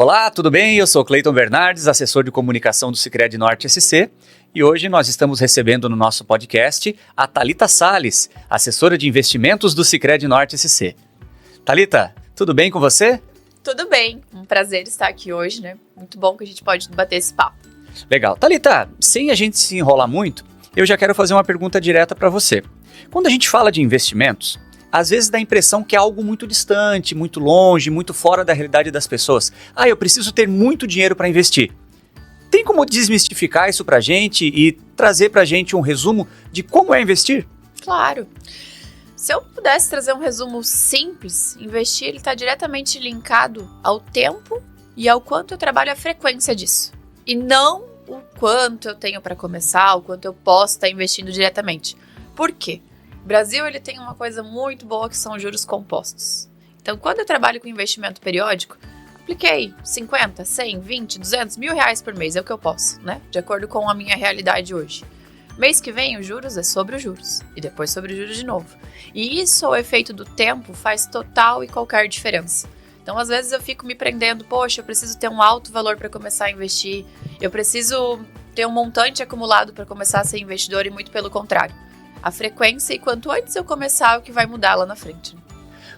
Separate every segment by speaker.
Speaker 1: Olá, tudo bem? Eu sou Cleiton Bernardes, assessor de comunicação do Sicredi Norte SC, e hoje nós estamos recebendo no nosso podcast a Thalita Salles, assessora de investimentos do Sicredi Norte SC. Thalita, tudo bem com você?
Speaker 2: Tudo bem, um prazer estar aqui hoje, né? Muito bom que a gente pode bater esse papo.
Speaker 1: Legal. Thalita, sem a gente se enrolar muito, eu já quero fazer uma pergunta direta para você. Quando a gente fala de investimentos, às vezes dá a impressão que é algo muito distante, muito longe, muito fora da realidade das pessoas. Eu preciso ter muito dinheiro para investir. Tem como desmistificar isso para a gente e trazer para a gente um resumo de como é investir?
Speaker 2: Claro. Se eu pudesse trazer um resumo simples, investir ele está diretamente linkado ao tempo e ao quanto eu trabalho a frequência disso. E não o quanto eu tenho para começar, o quanto eu posso estar investindo diretamente. Por quê? O Brasil ele tem uma coisa muito boa que são juros compostos. Então, quando eu trabalho com investimento periódico, apliquei 50, 100, 20, 200, R$1.000 por mês, é o que eu posso, né? De acordo com a minha realidade hoje. Mês que vem, os juros é sobre os juros. E depois sobre os juros de novo. E isso, o efeito do tempo, faz total e qualquer diferença. Então, às vezes eu fico me prendendo, poxa, eu preciso ter um alto valor para começar a investir. Eu preciso ter um montante acumulado para começar a ser investidor e muito pelo contrário. A frequência e quanto antes eu começar, é o que vai mudar lá na frente.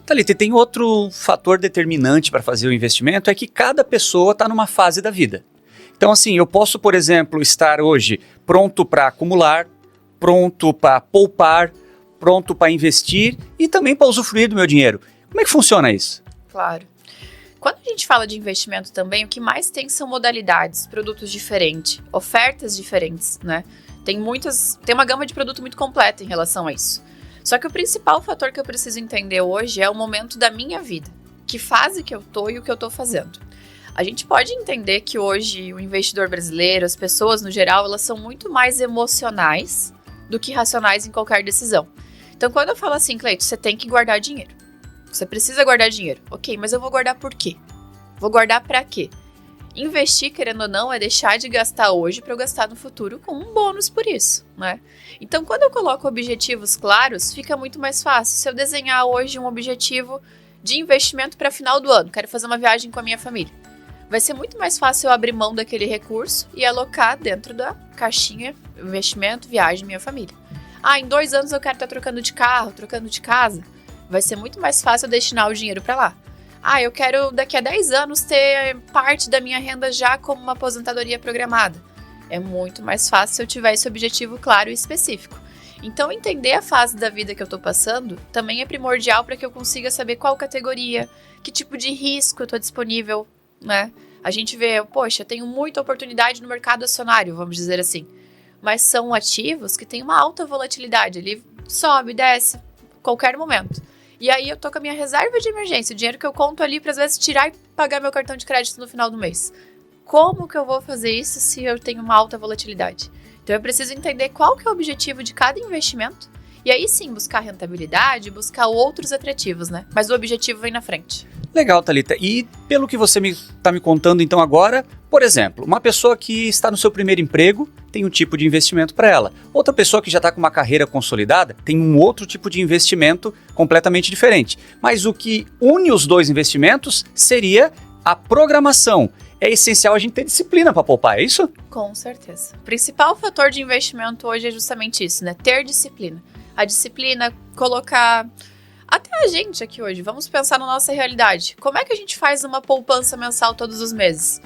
Speaker 1: Thalita, e tem outro fator determinante para fazer o investimento, é que cada pessoa está numa fase da vida. Então, assim, eu posso, por exemplo, estar hoje pronto para acumular, pronto para poupar, pronto para investir e também para usufruir do meu dinheiro. Como é que funciona isso?
Speaker 2: Claro. Quando a gente fala de investimento também, o que mais tem são modalidades, produtos diferentes, ofertas diferentes, né? Tem uma gama de produto muito completa em relação a isso. Só que o principal fator que eu preciso entender hoje é o momento da minha vida. Que fase que eu tô e o que eu tô fazendo. A gente pode entender que hoje o investidor brasileiro, as pessoas no geral, elas são muito mais emocionais do que racionais em qualquer decisão. Então, quando eu falo assim, Cleiton, você tem que guardar dinheiro. Você precisa guardar dinheiro. Ok, mas eu vou guardar por quê? Vou guardar pra quê? Investir, querendo ou não, é deixar de gastar hoje para eu gastar no futuro com um bônus por isso, né? Então, quando eu coloco objetivos claros, fica muito mais fácil. Se eu desenhar hoje um objetivo de investimento para final do ano, quero fazer uma viagem com a minha família, vai ser muito mais fácil eu abrir mão daquele recurso e alocar dentro da caixinha investimento, viagem, minha família. Em 2 anos eu quero estar trocando de carro, trocando de casa, vai ser muito mais fácil eu destinar o dinheiro para lá. Eu quero daqui a 10 anos ter parte da minha renda já como uma aposentadoria programada. É muito mais fácil se eu tiver esse objetivo claro e específico. Então, entender a fase da vida que eu estou passando também é primordial para que eu consiga saber qual categoria, que tipo de risco eu estou disponível, né? A gente vê, poxa, tenho muita oportunidade no mercado acionário, vamos dizer assim. Mas são ativos que têm uma alta volatilidade, ele sobe, desce, qualquer momento. E aí eu tô com a minha reserva de emergência, o dinheiro que eu conto ali para às vezes tirar e pagar meu cartão de crédito no final do mês. Como que eu vou fazer isso se eu tenho uma alta volatilidade? Então eu preciso entender qual que é o objetivo de cada investimento e aí sim buscar rentabilidade, buscar outros atrativos, né? Mas o objetivo vem na frente.
Speaker 1: Legal, Thalita. E pelo que você está me contando então agora, por exemplo, uma pessoa que está no seu primeiro emprego tem um tipo de investimento para ela. Outra pessoa que já está com uma carreira consolidada tem um outro tipo de investimento completamente diferente. Mas o que une os dois investimentos seria a programação. É essencial a gente ter disciplina para poupar, é isso?
Speaker 2: Com certeza. O principal fator de investimento hoje é justamente isso, né? Ter disciplina. A disciplina, colocar... Até a gente aqui hoje, vamos pensar na nossa realidade. Como é que a gente faz uma poupança mensal todos os meses?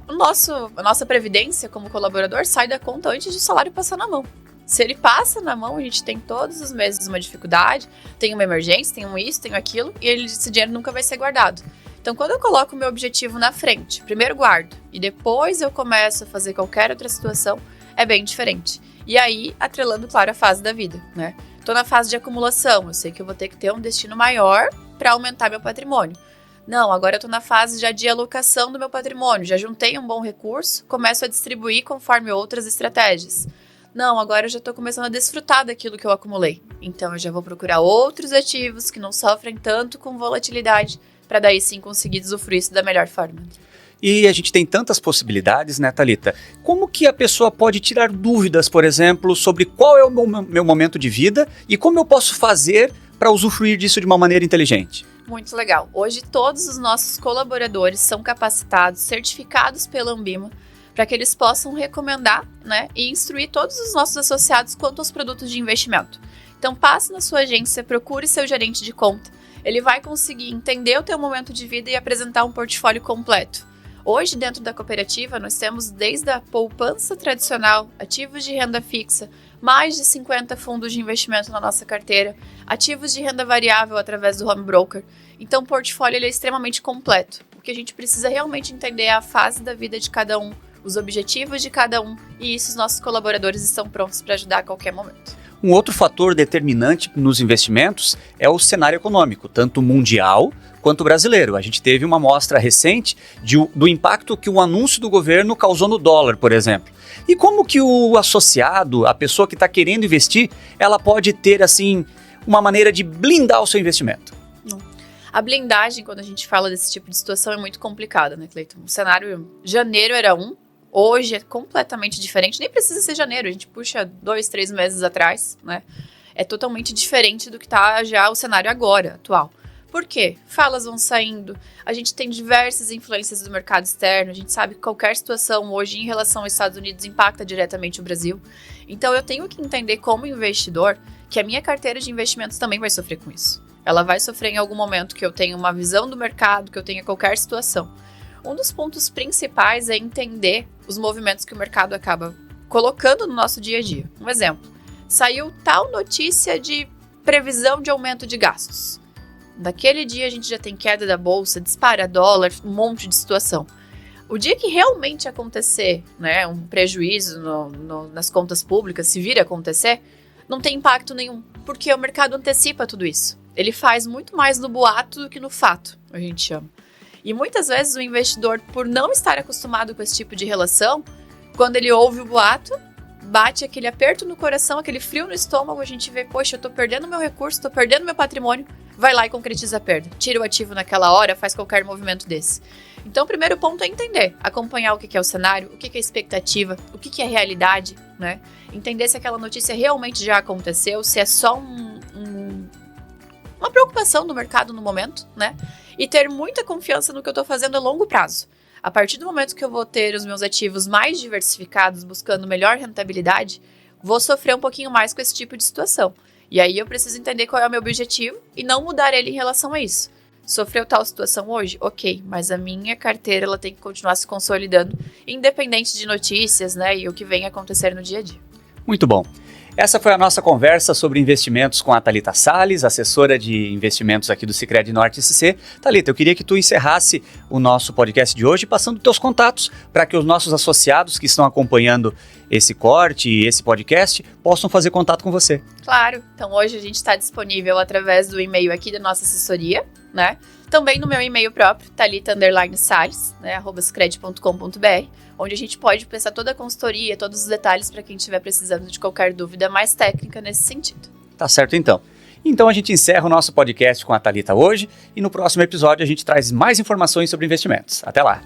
Speaker 2: A nossa previdência como colaborador sai da conta antes do salário passar na mão. Se ele passa na mão, a gente tem todos os meses uma dificuldade, tem uma emergência, tem um isso, tem aquilo, e esse dinheiro nunca vai ser guardado. Então, quando eu coloco o meu objetivo na frente, primeiro guardo, e depois eu começo a fazer qualquer outra situação, é bem diferente. E aí, atrelando, claro, a fase da vida, né? Tô na fase de acumulação, eu sei que eu vou ter que ter um destino maior para aumentar meu patrimônio. Não, agora eu tô na fase já de alocação do meu patrimônio, já juntei um bom recurso, começo a distribuir conforme outras estratégias. Não, agora eu já tô começando a desfrutar daquilo que eu acumulei. Então eu já vou procurar outros ativos que não sofrem tanto com volatilidade, para daí sim conseguir usufruir isso da melhor forma.
Speaker 1: E a gente tem tantas possibilidades, né, Thalita? Como que a pessoa pode tirar dúvidas, por exemplo, sobre qual é o meu momento de vida e como eu posso fazer para usufruir disso de uma maneira inteligente?
Speaker 2: Muito legal. Hoje todos os nossos colaboradores são capacitados, certificados pela Ambima, para que eles possam recomendar, né, e instruir todos os nossos associados quanto aos produtos de investimento. Então passe na sua agência, procure seu gerente de conta, ele vai conseguir entender o teu momento de vida e apresentar um portfólio completo. Hoje, dentro da cooperativa, nós temos desde a poupança tradicional, ativos de renda fixa, mais de 50 fundos de investimento na nossa carteira, ativos de renda variável através do home broker. Então, o portfólio ele é extremamente completo. O que a gente precisa realmente entender é a fase da vida de cada um, os objetivos de cada um, e isso os nossos colaboradores estão prontos para ajudar a qualquer momento.
Speaker 1: Um outro fator determinante nos investimentos é o cenário econômico, tanto mundial quanto brasileiro. A gente teve uma amostra recente do impacto que o anúncio do governo causou no dólar, por exemplo. E como que o associado, a pessoa que está querendo investir, ela pode ter, assim, uma maneira de blindar o seu investimento?
Speaker 2: A blindagem, quando a gente fala desse tipo de situação, é muito complicada, né, Cleiton? O cenário, janeiro era hoje é completamente diferente, nem precisa ser janeiro, a gente puxa 2, 3 meses atrás, né? É totalmente diferente do que está já o cenário agora, atual. Por quê? Falas vão saindo, a gente tem diversas influências do mercado externo, a gente sabe que qualquer situação hoje em relação aos Estados Unidos impacta diretamente o Brasil. Então eu tenho que entender como investidor que a minha carteira de investimentos também vai sofrer com isso. Ela vai sofrer em algum momento que eu tenha uma visão do mercado, que eu tenha qualquer situação. Um dos pontos principais é entender os movimentos que o mercado acaba colocando no nosso dia a dia. Um exemplo, saiu tal notícia de previsão de aumento de gastos. Naquele dia a gente já tem queda da bolsa, dispara dólar, um monte de situação. O dia que realmente acontecer, né, um prejuízo nas contas públicas, se vir a acontecer, não tem impacto nenhum, porque o mercado antecipa tudo isso. Ele faz muito mais no boato do que no fato, a gente chama. E muitas vezes o investidor, por não estar acostumado com esse tipo de relação, quando ele ouve o boato, bate aquele aperto no coração, aquele frio no estômago, a gente vê, poxa, eu tô perdendo meu recurso, tô perdendo meu patrimônio, vai lá e concretiza a perda. Tira o ativo naquela hora, faz qualquer movimento desse. Então o primeiro ponto é entender, acompanhar o que é o cenário, o que é a expectativa, o que é a realidade, né? Entender se aquela notícia realmente já aconteceu, se é só uma preocupação do mercado no momento, né? E ter muita confiança no que eu estou fazendo a longo prazo. A partir do momento que eu vou ter os meus ativos mais diversificados, buscando melhor rentabilidade, vou sofrer um pouquinho mais com esse tipo de situação. E aí eu preciso entender qual é o meu objetivo e não mudar ele em relação a isso. Sofreu tal situação hoje? Ok, mas a minha carteira ela tem que continuar se consolidando, independente de notícias, né, e o que vem acontecer no dia a dia.
Speaker 1: Muito bom. Essa foi a nossa conversa sobre investimentos com a Thalita Salles, assessora de investimentos aqui do Sicredi Norte SC. Thalita, eu queria que tu encerrasse o nosso podcast de hoje passando teus contatos para que os nossos associados que estão acompanhando esse corte e esse podcast possam fazer contato com você.
Speaker 2: Claro, então hoje a gente está disponível através do e-mail aqui da nossa assessoria, né? Também no meu e-mail próprio, thalita_salles, né, @sicredi.com.br, onde a gente pode prestar toda a consultoria, todos os detalhes para quem estiver precisando de qualquer dúvida mais técnica nesse sentido.
Speaker 1: Tá certo então. Então a gente encerra o nosso podcast com a Thalita hoje e no próximo episódio a gente traz mais informações sobre investimentos. Até lá!